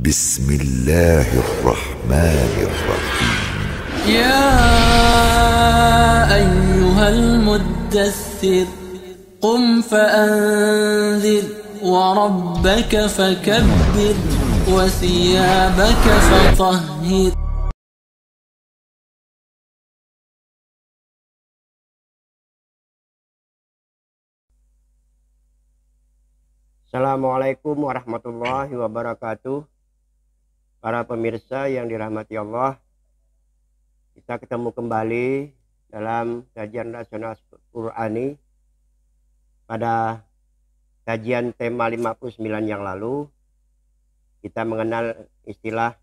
بسم الله الرحمن الرحيم يا أيها المدثر قم فأنذر وربك فكبر وثيابك فطهر. Assalamualaikum warahmatullahi wabarakatuh. Para pemirsa yang dirahmati Allah, kita ketemu kembali dalam kajian nasional Qur'ani. Pada kajian tema 59 yang lalu, kita mengenal istilah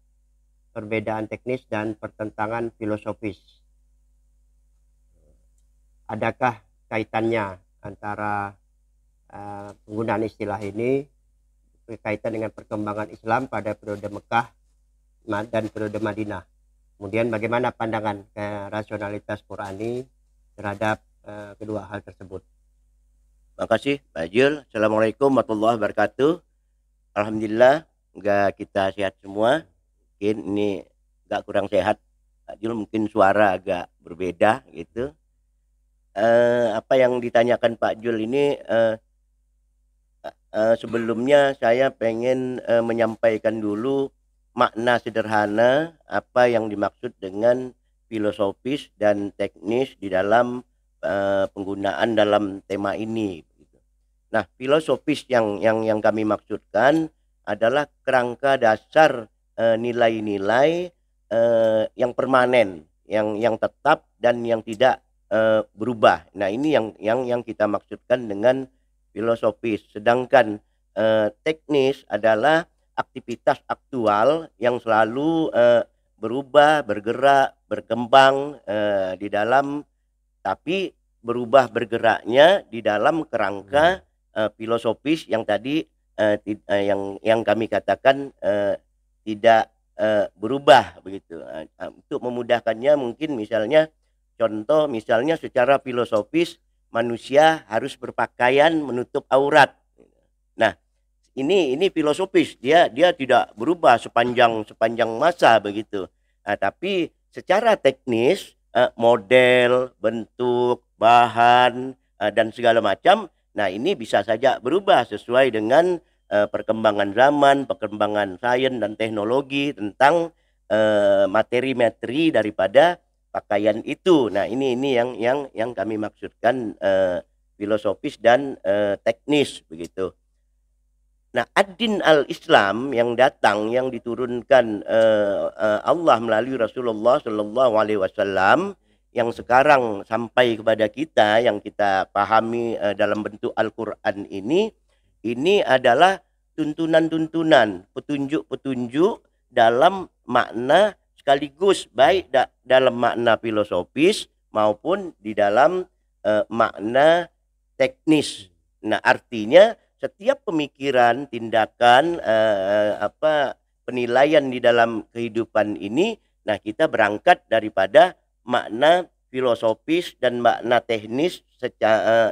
perbedaan teknis dan pertentangan filosofis. Adakah kaitannya antara penggunaan istilah ini berkaitan dengan perkembangan Islam pada periode Mekah dan periode Madinah? Kemudian bagaimana pandangan rasionalitas Qur'ani terhadap kedua hal tersebut? Terima kasih Pak Jul. Assalamualaikum warahmatullahi wabarakatuh. Alhamdulillah kita sehat semua. Mungkin ini agak kurang sehat Pak Jul, mungkin suara agak berbeda gitu. Apa yang ditanyakan Pak Jul ini, sebelumnya saya pengen menyampaikan dulu makna sederhana apa yang dimaksud dengan filosofis dan teknis di dalam penggunaan dalam tema ini. Nah, filosofis yang kami maksudkan adalah kerangka dasar nilai-nilai yang permanen, yang tetap dan yang tidak berubah. Nah, ini yang kita maksudkan dengan filosofis. Sedangkan teknis adalah aktivitas aktual yang selalu berubah, bergerak, berkembang di dalam, tapi berubah bergeraknya di dalam kerangka filosofis yang tadi yang kami katakan tidak berubah begitu. Untuk memudahkannya mungkin misalnya contoh, misalnya secara filosofis manusia harus berpakaian menutup aurat. Nah, ini filosofis, dia tidak berubah sepanjang masa begitu. Tapi secara teknis model, bentuk, bahan dan segala macam, nah ini bisa saja berubah sesuai dengan perkembangan zaman, perkembangan sains dan teknologi tentang materi-materi daripada pakaian itu. Nah, ini yang kami maksudkan filosofis dan teknis begitu. Nah, ad-din al-Islam yang datang, yang diturunkan Allah melalui Rasulullah Shallallahu Alaihi Wasallam, yang sekarang sampai kepada kita, yang kita pahami dalam bentuk Al-Quran ini adalah tuntunan-tuntunan, petunjuk-petunjuk dalam makna sekaligus baik dalam makna filosofis maupun di dalam makna teknis. Nah, artinya setiap pemikiran, tindakan, penilaian di dalam kehidupan ini, nah kita berangkat daripada makna filosofis dan makna teknis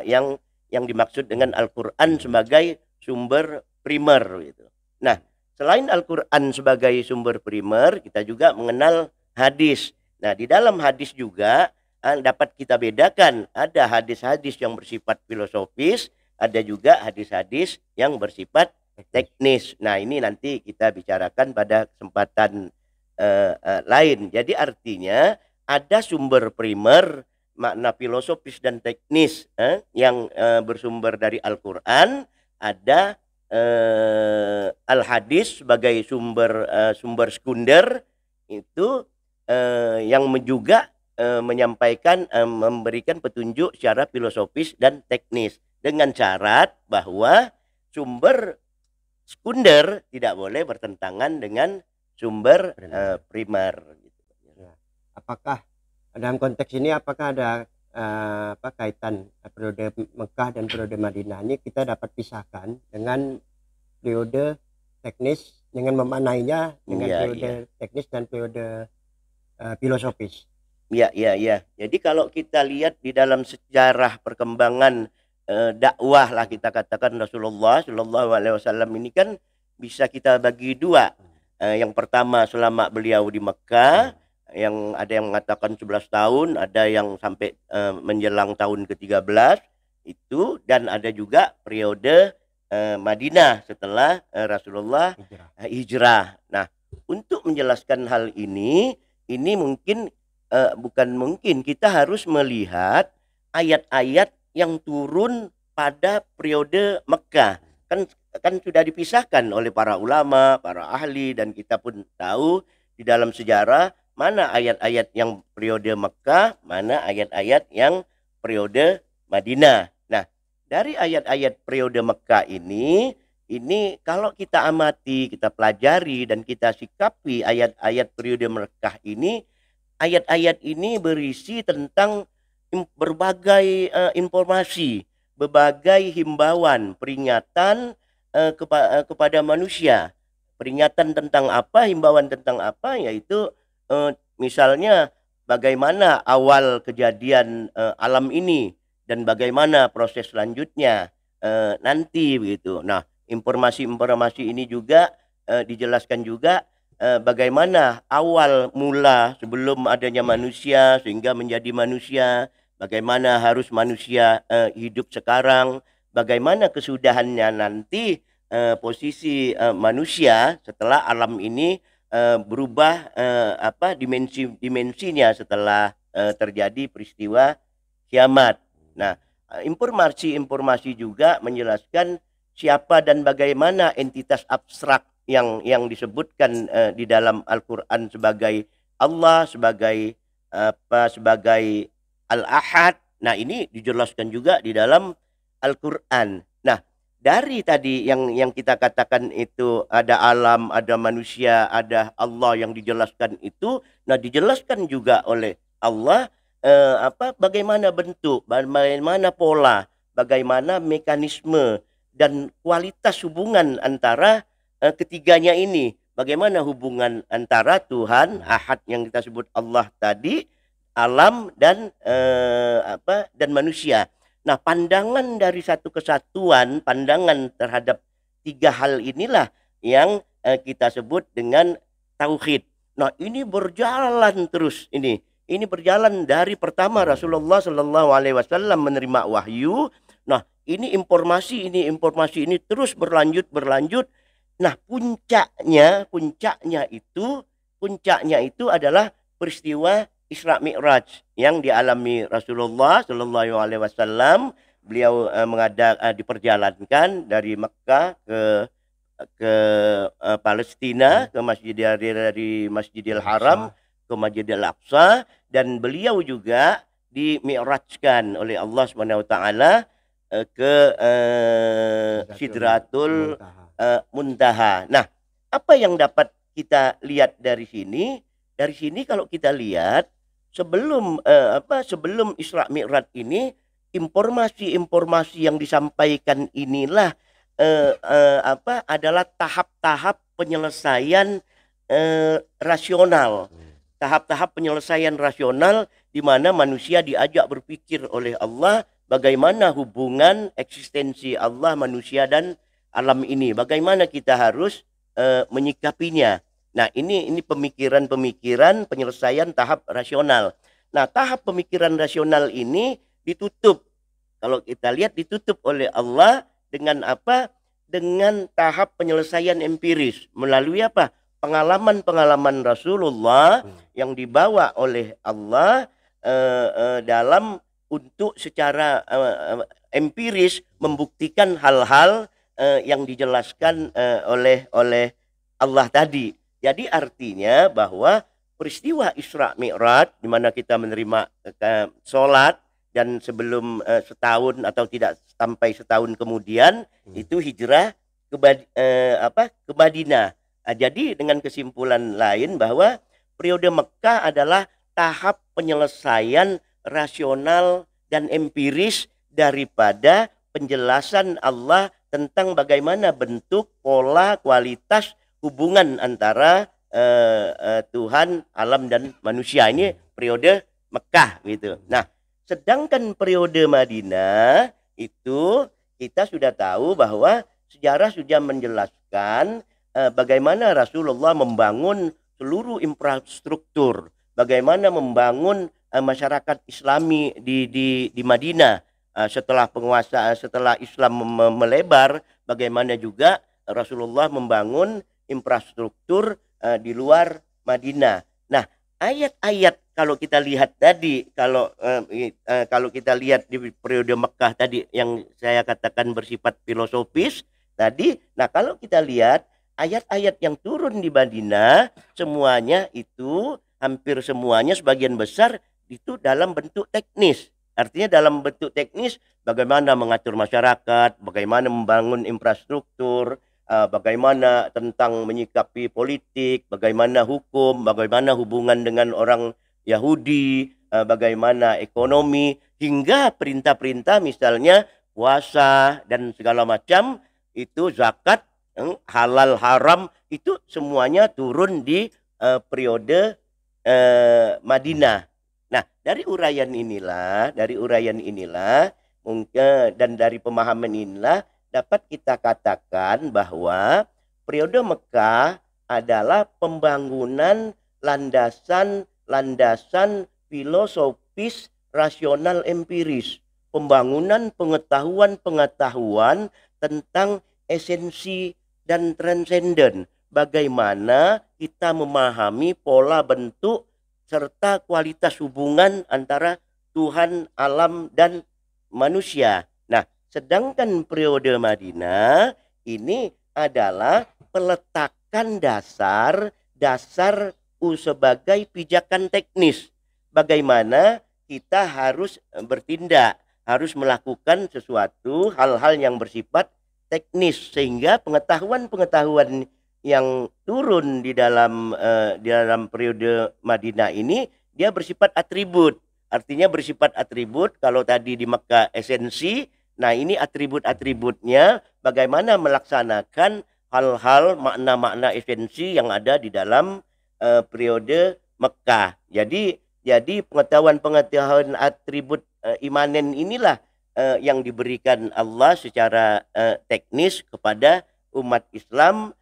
yang dimaksud dengan Al-Quran sebagai sumber primer gitu. Nah, selain Al-Quran sebagai sumber primer, kita juga mengenal hadis. Nah, di dalam hadis juga dapat kita bedakan, ada hadis-hadis yang bersifat filosofis, ada juga hadis-hadis yang bersifat teknis. Nah, ini nanti kita bicarakan pada kesempatan lain. Jadi artinya ada sumber primer, makna filosofis dan teknis yang bersumber dari Al-Quran, ada al-hadis sebagai sumber sekunder itu yang juga menyampaikan, memberikan petunjuk secara filosofis dan teknis, dengan syarat bahwa sumber sekunder tidak boleh bertentangan dengan sumber primer. Apakah dalam konteks ini apakah ada kaitan periode Mekah dan periode Madinah ini kita dapat pisahkan dengan periode teknis, dengan memaknainya dengan periode teknis dan periode filosofis? Ya. Jadi kalau kita lihat di dalam sejarah perkembangan dakwah lah kita katakan Rasulullah Shallallahu Alaihi Wasallam ini kan bisa kita bagi dua. Yang pertama selama beliau di Mekah, yang ada yang mengatakan 11 tahun, ada yang sampai menjelang tahun ke-13 itu, dan ada juga periode Madinah setelah Rasulullah hijrah. Nah, untuk menjelaskan hal ini mungkin bukan mungkin, kita harus melihat ayat-ayat yang turun pada periode Mekah. Kan sudah dipisahkan oleh para ulama, para ahli, dan kita pun tahu di dalam sejarah mana ayat-ayat yang periode Mekah, mana ayat-ayat yang periode Madinah. Nah, dari ayat-ayat periode Mekah ini kalau kita amati, kita pelajari, dan kita sikapi ayat-ayat periode Mekah ini, ayat-ayat ini berisi tentang berbagai informasi, berbagai himbauan, peringatan kepada manusia. Peringatan tentang apa, himbauan tentang apa, yaitu misalnya bagaimana awal kejadian alam ini dan bagaimana proses selanjutnya nanti begitu. Nah, informasi-informasi ini juga dijelaskan juga bagaimana awal mula sebelum adanya manusia sehingga menjadi manusia, bagaimana harus manusia hidup sekarang, bagaimana kesudahannya nanti posisi manusia setelah alam ini berubah dimensinya setelah terjadi peristiwa kiamat. Nah, informasi-informasi juga menjelaskan siapa dan bagaimana entitas abstrak yang disebutkan di dalam Al-Qur'an sebagai Allah, sebagai sebagai Al-Ahad. Nah, ini dijelaskan juga di dalam Al-Qur'an. Nah, dari tadi yang kita katakan itu ada alam, ada manusia, ada Allah yang dijelaskan itu, nah dijelaskan juga oleh Allah bagaimana bentuk, bagaimana pola, bagaimana mekanisme dan kualitas hubungan antara ketiganya ini. Bagaimana hubungan antara Tuhan Ahad yang kita sebut Allah tadi, alam dan dan manusia. Nah, pandangan dari satu kesatuan, pandangan terhadap tiga hal inilah yang kita sebut dengan tauhid. Nah, ini berjalan terus ini. Ini berjalan dari pertama Rasulullah Shallallahu Alaihi Wasallam menerima wahyu. Nah, ini informasi ini terus berlanjut. Nah, puncaknya itu adalah peristiwa Isra Mi'raj yang dialami Rasulullah Shallallahu Alaihi Wasallam. Beliau diperjalankan dari Mekah ke Palestina, ke dari Masjidil Haram ke Masjidil Aqsa, dan beliau juga dimi'rajkan oleh Allah Subhanahu wa taala ke Sidratul Muntaha. Nah, apa yang dapat kita lihat dari sini? Dari sini kalau kita lihat sebelum Isra Mi'raj ini, informasi-informasi yang disampaikan inilah adalah tahap-tahap penyelesaian rasional. Tahap-tahap penyelesaian rasional di mana manusia diajak berpikir oleh Allah bagaimana hubungan eksistensi Allah, manusia dan alam ini. Bagaimana kita harus menyikapinya. Nah, ini pemikiran penyelesaian tahap rasional. Nah, tahap pemikiran rasional ini ditutup. Kalau kita lihat ditutup oleh Allah dengan apa? Dengan tahap penyelesaian empiris. Melalui apa? Pengalaman-pengalaman Rasulullah yang dibawa oleh Allah dalam untuk secara empiris membuktikan hal-hal yang dijelaskan oleh Allah tadi. Jadi artinya bahwa peristiwa Isra Mi'raj di mana kita menerima sholat, dan sebelum setahun atau tidak sampai setahun kemudian itu hijrah ke Madinah. Jadi dengan kesimpulan lain bahwa periode Mekah adalah tahap penyelesaian rasional dan empiris daripada penjelasan Allah tentang bagaimana bentuk, pola, kualitas hubungan antara Tuhan, alam dan manusia. Ini periode Mekah gitu. Nah, sedangkan periode Madinah itu kita sudah tahu bahwa sejarah sudah menjelaskan bagaimana Rasulullah membangun seluruh infrastruktur, bagaimana membangun masyarakat Islami di Madinah setelah setelah Islam melebar, bagaimana juga Rasulullah membangun infrastruktur di luar Madinah. Nah, ayat-ayat kalau kita lihat tadi, kalau kita lihat di periode Mekah tadi yang saya katakan bersifat filosofis tadi, nah kalau kita lihat ayat-ayat yang turun di Madinah, semuanya itu, hampir semuanya, sebagian besar itu dalam bentuk teknis. Artinya dalam bentuk teknis, bagaimana mengatur masyarakat, bagaimana membangun infrastruktur, bagaimana tentang menyikapi politik, bagaimana hukum, bagaimana hubungan dengan orang Yahudi, bagaimana ekonomi, hingga perintah-perintah misalnya puasa dan segala macam, itu zakat, halal haram, itu semuanya turun di periode Madinah. Nah, dari uraian inilah mungkin, dan dari pemahaman inilah dapat kita katakan bahwa periode Mekah adalah pembangunan landasan filosofis rasional empiris, pembangunan pengetahuan tentang esensi dan transenden, bagaimana kita memahami pola bentuk serta kualitas hubungan antara Tuhan, alam, dan manusia. Nah, sedangkan periode Madinah ini adalah peletakan dasar sebagai pijakan teknis. Bagaimana kita harus bertindak, harus melakukan sesuatu hal-hal yang bersifat teknis, sehingga pengetahuan yang turun di dalam periode Madinah ini dia bersifat atribut. Artinya bersifat atribut. Kalau tadi di Mekah esensi, nah ini atribut-atributnya bagaimana melaksanakan hal-hal makna-makna esensi yang ada di dalam periode Mekah. Jadi pengetahuan atribut imanen inilah yang diberikan Allah secara teknis kepada umat Islam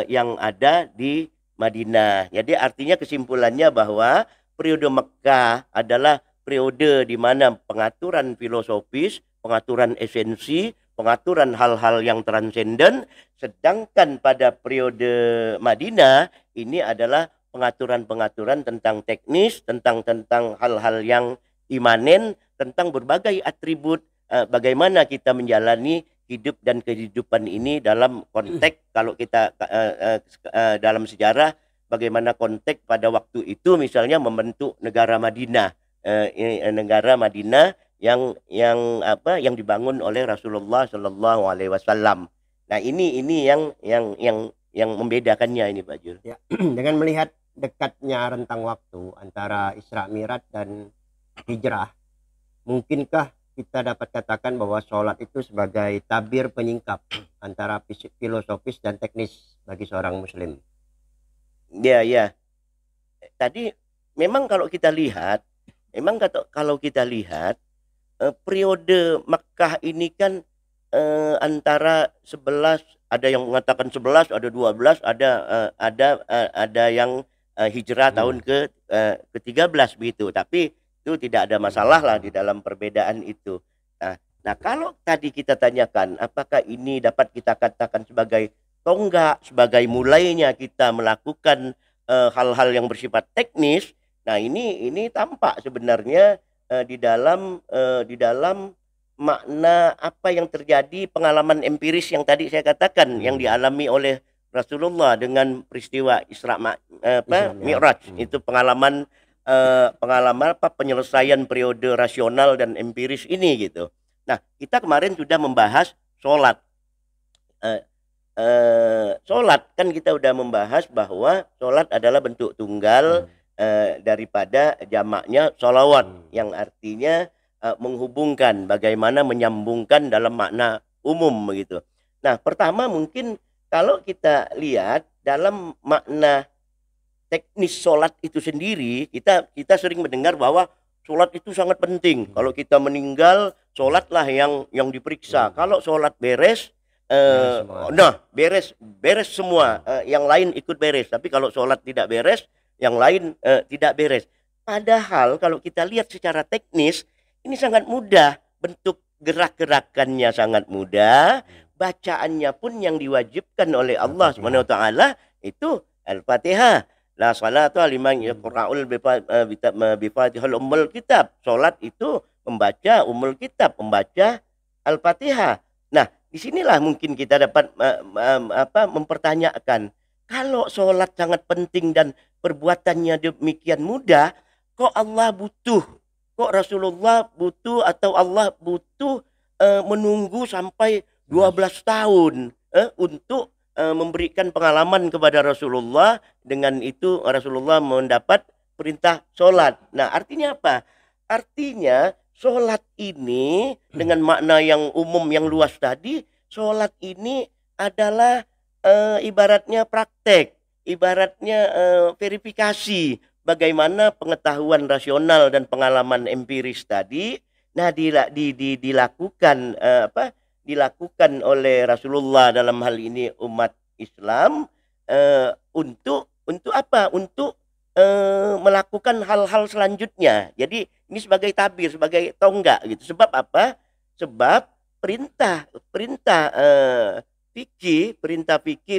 yang ada di Madinah. Jadi artinya kesimpulannya bahwa periode Mekah adalah periode di mana pengaturan filosofis, pengaturan esensi, pengaturan hal-hal yang transenden, sedangkan pada periode Madinah ini adalah pengaturan-pengaturan tentang teknis, tentang hal-hal yang imanen, tentang berbagai atribut bagaimana kita menjalani hidup dan kehidupan ini dalam konteks, kalau kita dalam sejarah, bagaimana konteks pada waktu itu misalnya membentuk negara Madinah, yang dibangun oleh Rasulullah Shallallahu Alaihi Wasallam. Nah ini yang membedakannya ini, Pak Jul. Ya, dengan melihat dekatnya rentang waktu antara Isra Mi'raj dan hijrah, mungkinkah kita dapat katakan bahwa sholat itu sebagai tabir penyingkap antara filosofis dan teknis bagi seorang muslim? Ya. Tadi memang kalau kita lihat, periode Makkah ini kan antara 11, ada yang mengatakan 11, ada 12, ada yang hijrah tahun ke-13 begitu. Tapi itu tidak ada masalah lah di dalam perbedaan itu. Nah, kalau tadi kita tanyakan apakah ini dapat kita katakan sebagai tonggak, sebagai mulainya kita melakukan hal-hal yang bersifat teknis. Nah, ini tampak sebenarnya di dalam makna apa yang terjadi, pengalaman empiris yang tadi saya katakan yang dialami oleh Rasulullah dengan peristiwa Isra Mi'raj. Itu pengalaman penyelesaian periode rasional dan empiris ini gitu. Nah, kita kemarin sudah membahas sholat. Sholat kan kita sudah membahas bahwa sholat adalah bentuk tunggal daripada jamaknya sholawat, yang artinya menghubungkan, bagaimana menyambungkan dalam makna umum begitu. Nah, pertama mungkin kalau kita lihat dalam makna teknis sholat itu sendiri, kita sering mendengar bahwa sholat itu sangat penting. Kalau kita meninggal, sholatlah yang diperiksa. Kalau sholat beres, beres semua. Yang lain ikut beres. Tapi kalau sholat tidak beres, yang lain tidak beres. Padahal kalau kita lihat secara teknis, ini sangat mudah. Bentuk gerak-gerakannya sangat mudah. Bacaannya pun yang diwajibkan oleh Allah SWT itu Al-Fatihah. La salatu liman yaqra'ul bifatihal ummul kitab. Salat itu membaca ummul kitab, membaca Al-Fatihah. Nah, disinilah mungkin kita dapat mempertanyakan, kalau sholat sangat penting dan perbuatannya demikian mudah, kok Allah butuh, kok Rasulullah butuh atau Allah butuh menunggu sampai 12 tahun untuk memberikan pengalaman kepada Rasulullah. Dengan itu Rasulullah mendapat perintah sholat. Nah, artinya apa? Artinya sholat ini dengan makna yang umum yang luas tadi, sholat ini adalah ibaratnya praktek, ibaratnya verifikasi bagaimana pengetahuan rasional dan pengalaman empiris tadi. Nah, dilakukan dilakukan oleh Rasulullah dalam hal ini umat Islam untuk apa? Untuk melakukan hal-hal selanjutnya. Jadi ini sebagai tabir, sebagai tonggak gitu. Sebab apa? Sebab perintah fikih,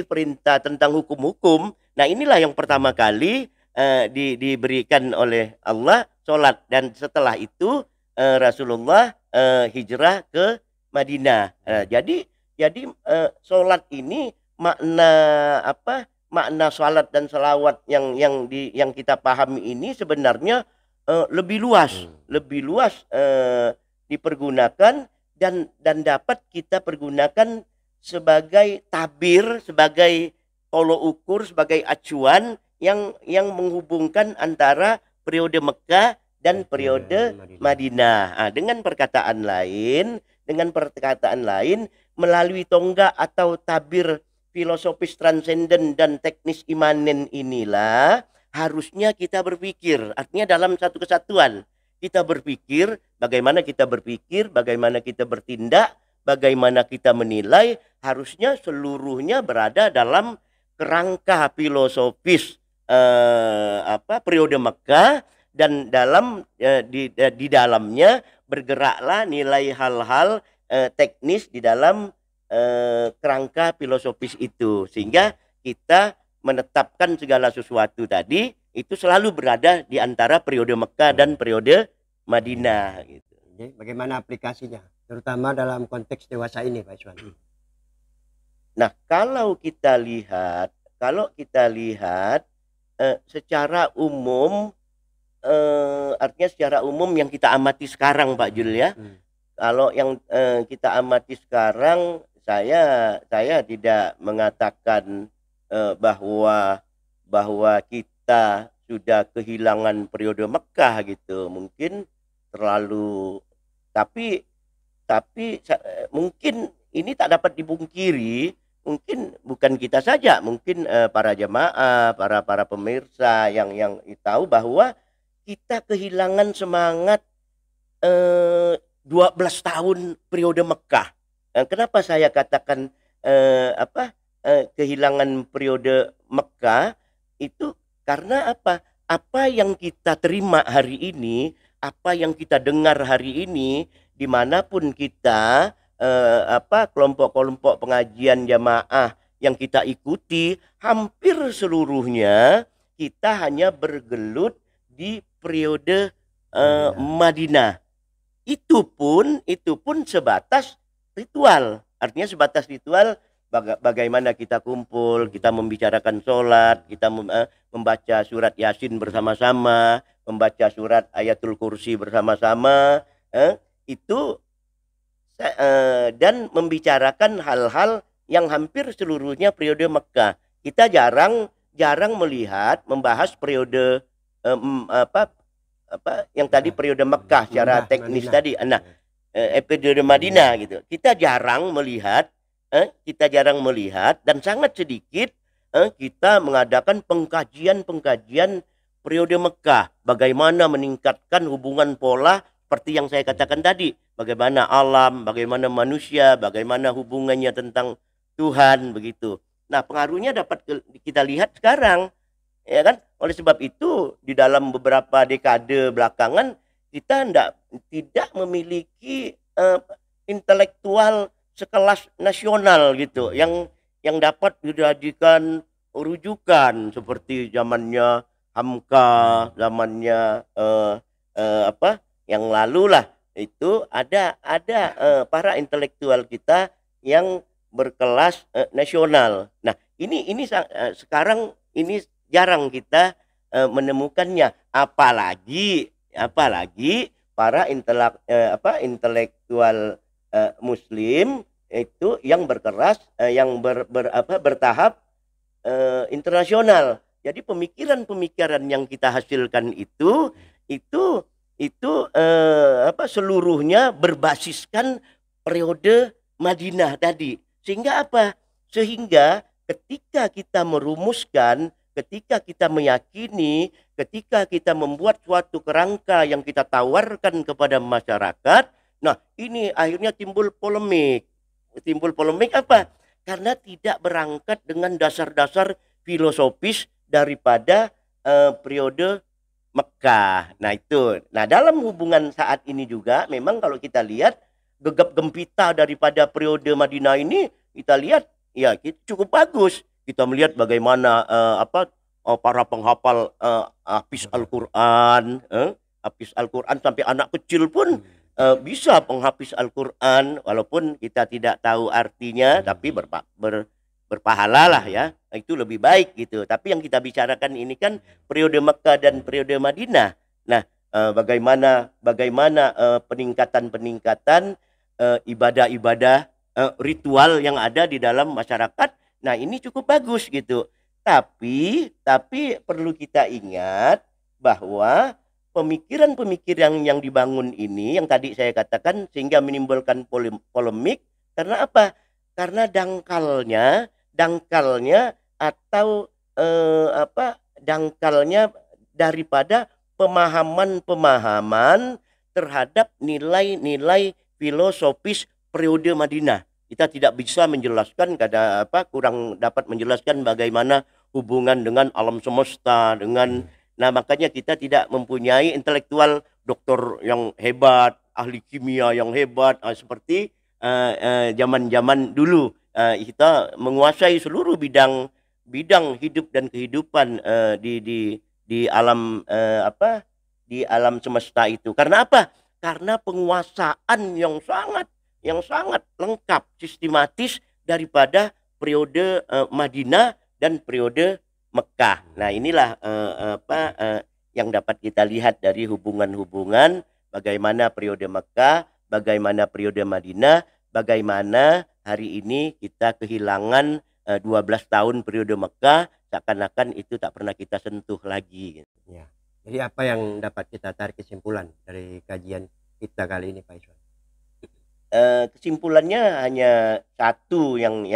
perintah tentang hukum-hukum. Nah, inilah yang pertama kali diberikan oleh Allah, sholat, dan setelah itu Rasulullah hijrah ke Madinah. Jadi sholat ini makna sholat dan salawat yang kita pahami ini sebenarnya lebih luas dipergunakan dan dapat kita pergunakan sebagai tabir, sebagai tolok ukur, sebagai acuan yang menghubungkan antara periode Mekah dan periode Madinah. Dengan perkataan lain, melalui tonggak atau tabir filosofis transenden dan teknis imanen inilah harusnya kita berpikir. Artinya dalam satu kesatuan. Kita berpikir, bagaimana kita bertindak, bagaimana kita menilai, harusnya seluruhnya berada dalam kerangka filosofis periode Mekah, dan di dalamnya bergeraklah nilai hal-hal teknis di dalam kerangka filosofis itu, sehingga kita menetapkan segala sesuatu tadi itu selalu berada di antara periode Mekah dan periode Madinah gitu. Jadi bagaimana aplikasinya, terutama dalam konteks dewasa ini, Pak Iswan? Nah, kalau kita lihat secara umum, artinya secara umum yang kita amati sekarang, Pak Jul ya. Kalau yang kita amati sekarang, saya tidak mengatakan bahwa kita sudah kehilangan periode Mekah gitu. Mungkin terlalu, tapi mungkin ini tak dapat dipungkiri. Mungkin bukan kita saja, mungkin para jamaah, para pemirsa yang tahu bahwa kita kehilangan semangat 12 tahun periode Mekah. Kenapa saya katakan kehilangan periode Mekah itu? Karena apa? Apa yang kita terima hari ini, apa yang kita dengar hari ini, dimanapun kita, kelompok-kelompok pengajian jamaah yang kita ikuti, hampir seluruhnya kita hanya bergelut di periode Madinah. Itu pun sebatas ritual. Artinya sebatas ritual, bagaimana kita kumpul, kita membicarakan sholat, kita membaca surat Yasin bersama-sama, membaca surat Ayatul Kursi bersama-sama, dan membicarakan hal-hal yang hampir seluruhnya periode Mekah. Kita jarang membahas periode yang tadi periode Mekah secara teknis tadi. Nah, periode Madinah gitu. Kita jarang melihat dan sangat sedikit kita mengadakan pengkajian periode Mekah. Bagaimana meningkatkan hubungan pola seperti yang saya katakan tadi. Bagaimana alam, bagaimana manusia, bagaimana hubungannya tentang Tuhan begitu. Nah, pengaruhnya dapat kita lihat sekarang, ya kan? Oleh sebab itu di dalam beberapa dekade belakangan kita tidak memiliki intelektual sekelas nasional gitu yang dapat dijadikan rujukan seperti zamannya Hamka, zamannya yang lalu lah. Itu ada para intelektual kita yang berkelas nasional. Nah, ini sekarang ini jarang kita menemukannya, apalagi para intelektual Muslim itu yang berkeras bertahap internasional. Jadi pemikiran-pemikiran yang kita hasilkan itu seluruhnya berbasiskan periode Madinah tadi. Sehingga apa? Sehingga ketika kita merumuskan, ketika kita meyakini, ketika kita membuat suatu kerangka yang kita tawarkan kepada masyarakat, nah ini akhirnya timbul polemik. Timbul polemik apa? Karena tidak berangkat dengan dasar-dasar filosofis daripada periode Mekah. Nah itu. Nah dalam hubungan saat ini juga memang kalau kita lihat gegap gempita daripada periode Madinah ini, kita lihat ya cukup bagus. Kita melihat bagaimana para penghafal hafiz Al-Qur'an, sampai anak kecil pun bisa penghafiz Al-Qur'an walaupun kita tidak tahu artinya, tapi berpahala lah ya. Itu lebih baik gitu. Tapi yang kita bicarakan ini kan periode Mekah dan periode Madinah. Nah, bagaimana peningkatan ibadah-ibadah ritual yang ada di dalam masyarakat. Nah, ini cukup bagus gitu. Tapi perlu kita ingat bahwa pemikiran-pemikiran yang dibangun ini yang tadi saya katakan sehingga menimbulkan polemik karena apa? Karena dangkalnya atau dangkalnya daripada pemahaman terhadap nilai-nilai filosofis periode Madinah. Kita tidak bisa menjelaskan, kurang dapat menjelaskan bagaimana hubungan dengan alam semesta, nah makanya kita tidak mempunyai intelektual doktor yang hebat, ahli kimia yang hebat, seperti zaman-zaman dulu. Kita menguasai seluruh bidang hidup dan kehidupan di alam di alam semesta itu. Karena apa? Karena penguasaan yang sangat lengkap, sistematis daripada periode Madinah dan periode Mekah. Nah, inilah yang dapat kita lihat dari hubungan-hubungan bagaimana periode Mekah, bagaimana periode Madinah, bagaimana hari ini kita kehilangan 12 tahun periode Mekah, seakan-akan itu tak pernah kita sentuh lagi. Ya. Jadi apa yang dapat kita tarik kesimpulan dari kajian kita kali ini, Pak Iswan? Kesimpulannya hanya satu yang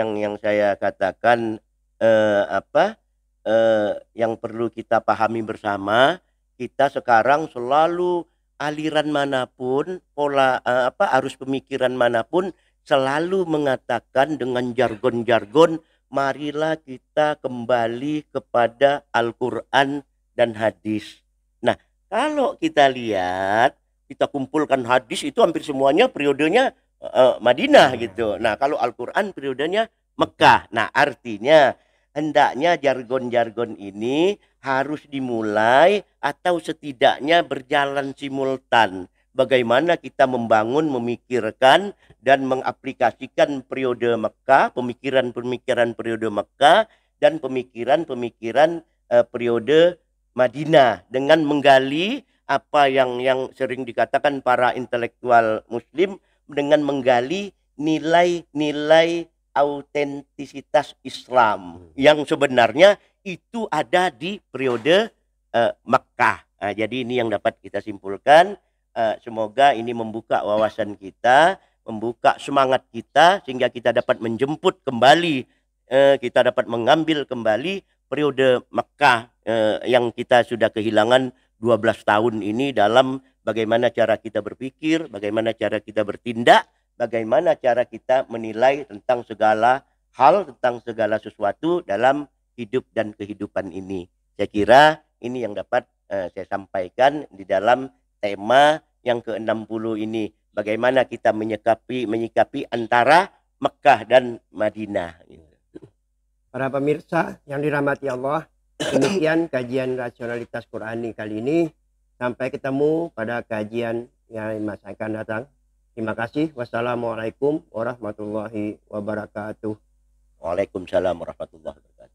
saya katakan, yang perlu kita pahami bersama. Kita sekarang selalu aliran manapun, pola arus pemikiran manapun selalu mengatakan dengan jargon-jargon, marilah kita kembali kepada Al-Quran dan hadis. Nah, kalau kita lihat, kita kumpulkan hadis itu hampir semuanya periodenya Madinah gitu. Nah, kalau Al-Quran periodenya Mekah. Nah, artinya hendaknya jargon-jargon ini harus dimulai atau setidaknya berjalan simultan. Bagaimana kita membangun, memikirkan dan mengaplikasikan periode Mekah, pemikiran-pemikiran periode Mekah dan pemikiran-pemikiran periode Madinah dengan menggali apa yang sering dikatakan para intelektual Muslim, dengan menggali nilai-nilai autentisitas Islam yang sebenarnya itu ada di periode Mekah. Nah, jadi ini yang dapat kita simpulkan. Semoga ini membuka wawasan kita, membuka semangat kita sehingga kita dapat menjemput kembali, kita dapat mengambil kembali periode Mekah yang kita sudah kehilangan 12 tahun ini dalam bagaimana cara kita berpikir, bagaimana cara kita bertindak, bagaimana cara kita menilai tentang segala hal tentang segala sesuatu dalam hidup dan kehidupan ini. Saya kira ini yang dapat saya sampaikan di dalam tema yang ke-60 ini. Bagaimana kita menyikapi antara Mekah dan Madinah. Para pemirsa yang dirahmati Allah, demikian kajian rasionalitas Qurani kali ini. Sampai ketemu pada kajian yang masa akan datang. Terima kasih. Wassalamualaikum warahmatullahi wabarakatuh. Waalaikumsalam warahmatullahi wabarakatuh.